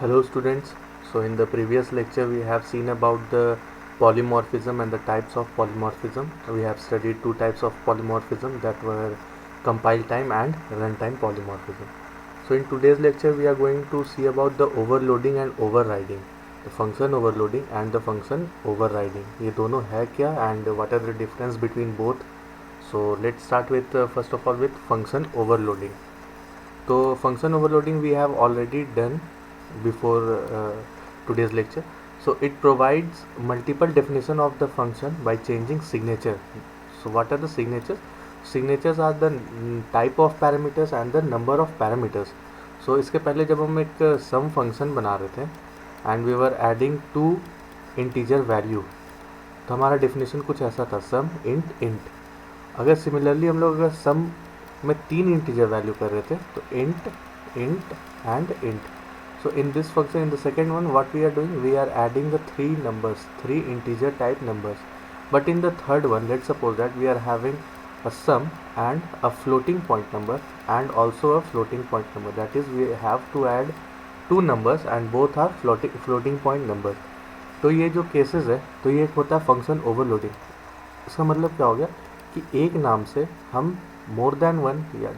Hello students. So in the previous lecture we have seen about the polymorphism and the types of polymorphism. We have studied two types of polymorphism that were compile time and runtime polymorphism. So in today's lecture we are going to see about the overloading and overriding. The function overloading and the function overriding. ये दोनों है क्या and what are the difference between both? So let's start with first of all with function overloading. So function overloading we have already done before today's lecture. So it provides multiple definition of the function by changing signature. So what are the signatures? Signatures are the type of parameters and the number of parameters. So इसके पहले जब हम एक sum function बना रहे थे and we were adding two integer value, तो हमारा definition कुछ ऐसा था, sum int int. अगर similarly हम लोग अगर sum में तीन इंटीजर वैल्यू कर रहे थे तो int int and int. So in this function, in the second one, what we are doing, we are adding the three numbers, three integer type numbers. But in the third one, let's suppose that we are having a sum and a floating point number and also a floating point number. That is, we have to add two numbers and both are floating point numbers. तो ये जो cases है तो ये एक होता है function overloading. इसका मतलब क्या हो गया कि एक नाम से हम मोर देन वन या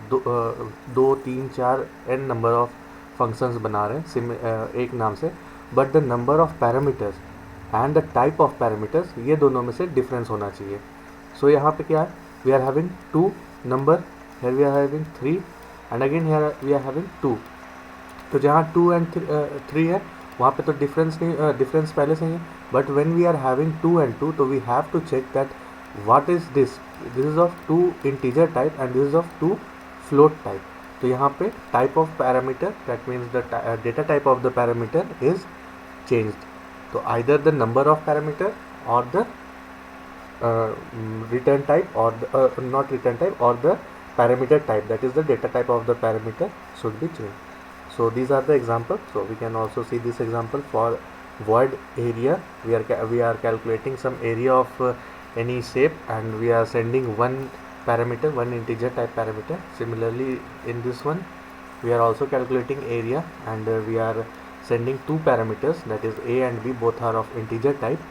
दो तीन चार n नंबर ऑफ फंक्शंस बना रहे हैं एक नाम से, but the number of parameters and the type of parameters ये दोनों में से डिफरेंस होना चाहिए. सो यहाँ पे क्या है, we are having two number, here we are having three and again here we are having two. तो जहाँ टू एंड थ्री है वहाँ पे तो डिफरेंस पहले से ही है, but when we are having two and two तो we have to check that what is this is of two integer type and this is of two float type. तो यहाँ पे type of parameter that means the data type of the parameter is changed. तो either the number of parameter और the return type or not return type or the parameter type, that is the data type of the parameter should be changed. So these are the examples. So we can also see this example for void area. We are calculating some area of any shape and we are sending one parameter, one integer type parameter. Similarly in this one we are also calculating area and we are sending two parameters, that is a and b, both are of integer type.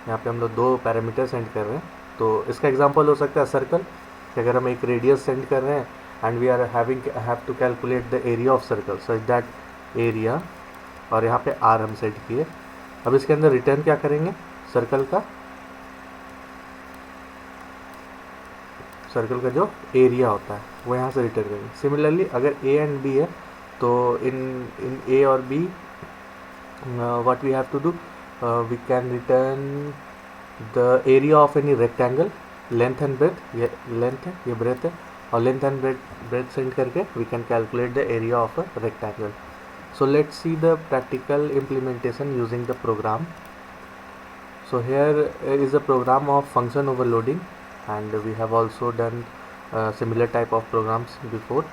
यहाँ पे हम लोग दो parameter send कर रहे हैं. तो इसका एग्जांपल हो सकता है सर्कल, कि अगर हम एक रेडियस सेंड कर रहे हैं and we are have to calculate the area of circle such that area, और यहाँ पे आर हम सेट किए. अब इसके अंदर रिटर्न क्या करेंगे, सर्कल का जो एरिया होता है वो यहाँ से रिटर्न करेंगे. सिमिलरली अगर ए एंड बी है तो इन ए और B what we have to do, we can return the area of any rectangle, length and breadth, ये length है ये breadth है, और length and breadth send करके we can calculate the area of a rectangle. So let's see the practical implementation using the program. So here is a program of function overloading and we have also done similar type of programs before.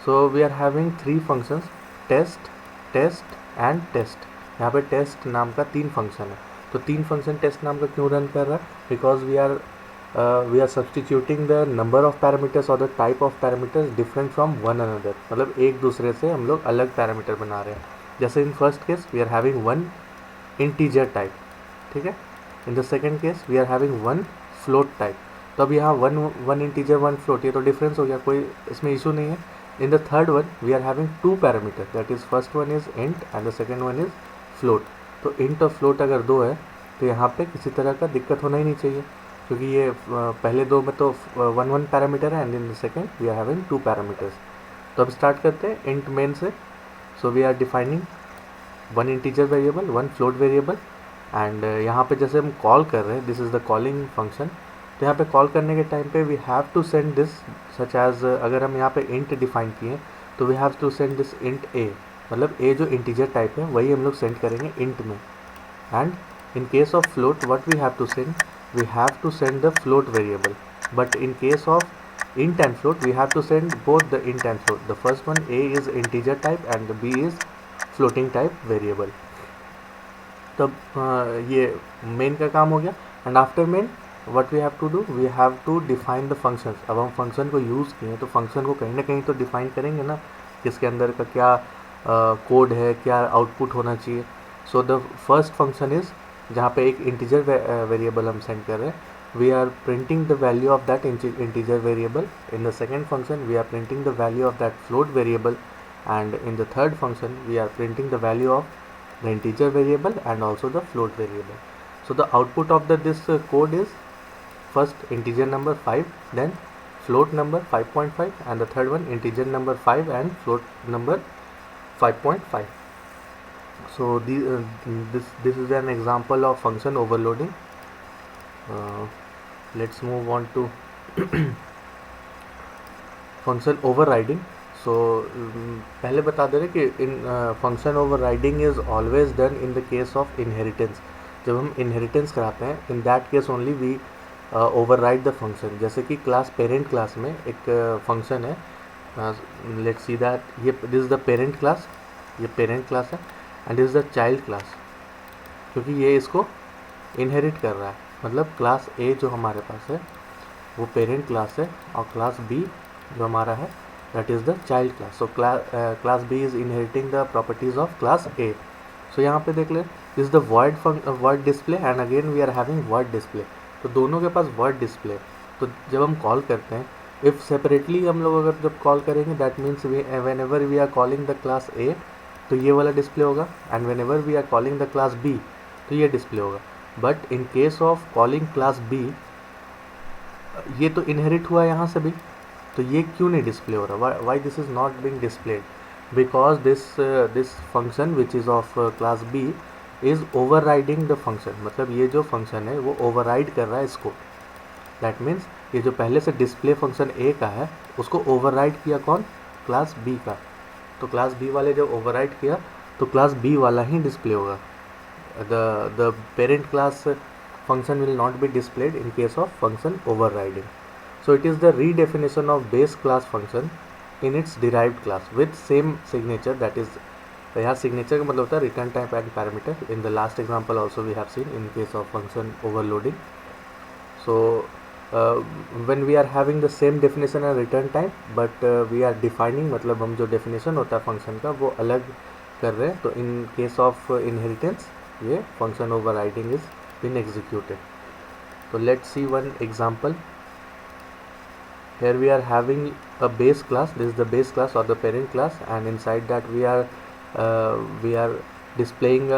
So we are having three functions, test, test and test. यहाँ पे test नाम का तीन function है. तो तीन function test नाम का क्यों रन कर रहा है, because we are substituting the number of parameters और the type of parameters different from one another. मतलब एक दूसरे से हम लोग अलग पैरामीटर बना रहे हैं. जैसे in first case we are having one integer type, ठीक है. In the second case we are having one float type. तो अब यहाँ वन इंटीजर वन फ्लोट, ये तो डिफरेंस हो गया, कोई इसमें इशू नहीं है. In the third one we are having two parameter, that is first one is int and the second one is float. तो इंट और फ्लोट अगर दो है तो यहाँ पे किसी तरह का दिक्कत होना ही नहीं चाहिए, क्योंकि ये पहले दो में तो वन पैरामीटर है and in the second we are having two parameters. तो अब स्टार्ट करते हैं इंट मेन से. So we are defining one integer variable, one float variable and यहाँ पे जैसे हम कॉल कर रहे हैं, this is the calling function. तो यहाँ पे कॉल करने के टाइम पे we have to send this such as, अगर हम यहाँ पे इंट डिफाइन किए तो we have to send this int a, मतलब ए जो इंटीजर टाइप है वही हम लोग सेंड करेंगे इंट में. And in case of float what we have to send the float variable. But in case of int and float we have to send both the int and float. The first one A is integer type and B is floating type variable. तब ये main का काम हो गया. And after main what we have to do, we have to define the function. अब हम function को use किए तो फंक्शन को कहीं ना कहीं तो डिफाइन करेंगे ना, इसके अंदर का क्या कोड है, क्या आउटपुट होना चाहिए. So the first function is, जहाँ पे एक इंटीजर वेरिएबल हम सेंड कर रहे हैं, we are printing the value of that integer variable. In the second function we are printing the value of that float variable, and in the third function we are printing the value of the integer variable and also the float variable. So the output of this code is first integer number 5, then float number 5.5, and the third one integer number 5 and float number 5.5. So this is an example of function overloading. Let's move on to function overriding. So पहले बता दे रहे कि in function overriding is always done in the case of inheritance. जब हम inheritance कराते हैं, in that case only we override the function. जैसे कि क्लास पेरेंट क्लास में एक फंक्शन है, लेट्स सी दैट ये this is the parent class, ये पेरेंट क्लास है, and this is the child class, क्योंकि ये इसको इनहेरिट कर रहा है. मतलब क्लास ए जो हमारे पास है वो पेरेंट क्लास है, और क्लास बी जो हमारा है that is the child class. So class B is inheriting the properties of class A. So यहाँ पे देख ले, this the word display and again we are having word display. तो दोनों के पास वर्ड डिस्प्ले. तो जब हम कॉल करते हैं, इफ़ सेपरेटली हम लोग अगर जब कॉल करेंगे, that means whenever we are calling the class A तो ये वाला डिस्प्ले होगा, and whenever we are calling the class B तो ये डिस्प्ले होगा. But in case of calling class B, ये तो इनहेरिट हुआ यहाँ से भी, तो ये क्यों नहीं डिस्प्ले हो रहा? Why this is not being displayed? Because this function which is of class B is overriding the function. मतलब ये जो फंक्शन है वो ओवरराइड कर रहा है इसको. दैट मीन्स ये जो पहले से डिस्प्ले फंक्शन ए का है उसको ओवरराइड किया कौन? क्लास बी का. तो क्लास बी वाले जब ओवरराइड किया तो क्लास बी वाला ही डिस्प्ले होगा. The parent class function will not be displayed in case of function overriding. So it is the redefinition of base class function in its derived class with same signature, that is यहाँ signature का मतलब होता है return type and parameter. In the last example also we have seen in case of function overloading. So when we are having the same definition and return type, but we are defining, मतलब हम जो definition होता है function का वो अलग कर रहे हैं. तो in case of inheritance ये function overriding is been executed. तो let's see one example. Here we are having a base class, this is the base class और the parent class, and inside that we are displaying,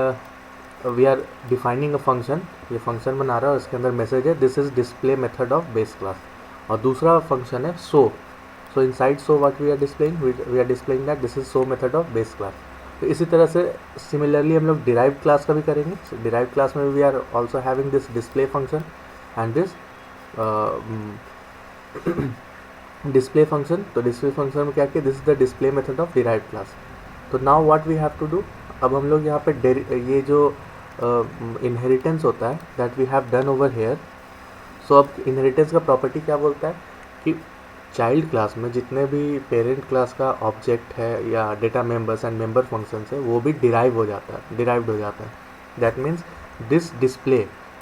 we are defining a function. ये function बना रहा है और इसके अंदर message है this is display method of base class. और दूसरा फंक्शन है so. So inside so what we are displaying that this is so method of base class. तो इसी तरह से सिमिलरली हम लोग डिराइव्ड क्लास का भी करेंगे. डिराइव्ड क्लास में we are also having this display function and this display function. तो डिस्प्ले फंक्शन में क्या किया, this is the display method of derived class. तो now what we have to do, अब हम लोग यहाँ पे ये जो इनहेरिटेंस होता है that we have done over here. So अब इनहेरिटेंस का प्रॉपर्टी क्या बोलता है कि चाइल्ड क्लास में जितने भी पेरेंट क्लास का ऑब्जेक्ट है या data members and member functions है वो भी डिराइव्ड हो जाता है. That means this display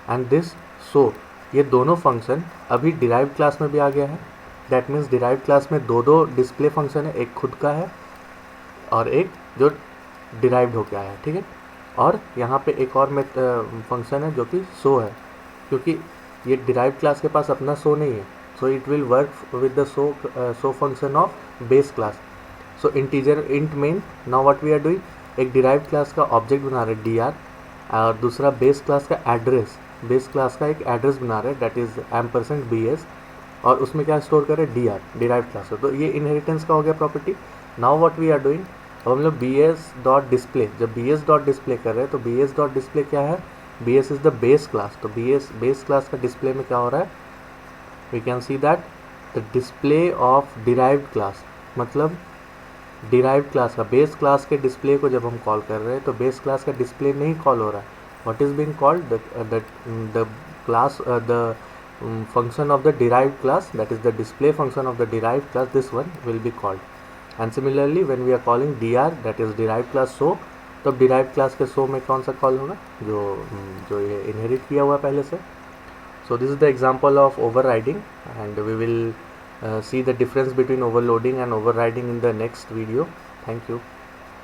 and this so, ये दोनों फंक्शन अभी डिराइव्ड क्लास में भी आ गया है. दैट मीन्स डिराइव्ड क्लास में दो डिस्प्ले फंक्शन है, एक खुद का है और एक जो डिराइव्ड होकर आया है. ठीक है. और यहाँ पे एक और फंक्शन है जो कि सो है, क्योंकि ये डिराइव्ड क्लास के पास अपना सो नहीं है. So it will work with the so function of base class. So integer int main. Now what we are doing, एक derived class का object बना रहे dr, और दूसरा base class का address, base class का एक address बना रहे that is %bs, और उसमें क्या स्टोर कर रहे dr, derived class. तो ये inheritance का हो गया property. Now what we are doing, अब हम लोग bs.display, जब bs.display कर रहे हैं तो bs.display क्या है, bs is the base class. तो base class का display में क्या हो रहा है, we can see that the display of derived class, मतलब derived class का base class के display को जब हम कॉल कर रहे हैं तो base class का display नहीं कॉल हो रहा है. what is being called, the class, the function of the derived class, that is the display function of the derived class, this one will be called. and similarly when we are calling dr, that is derived class so, तब derived class के so में कौन सा call होगा, जो ये inherit किया हुआ पहले से. So this is the example of overriding, and we will see the difference between overloading and overriding in the next video. Thank you.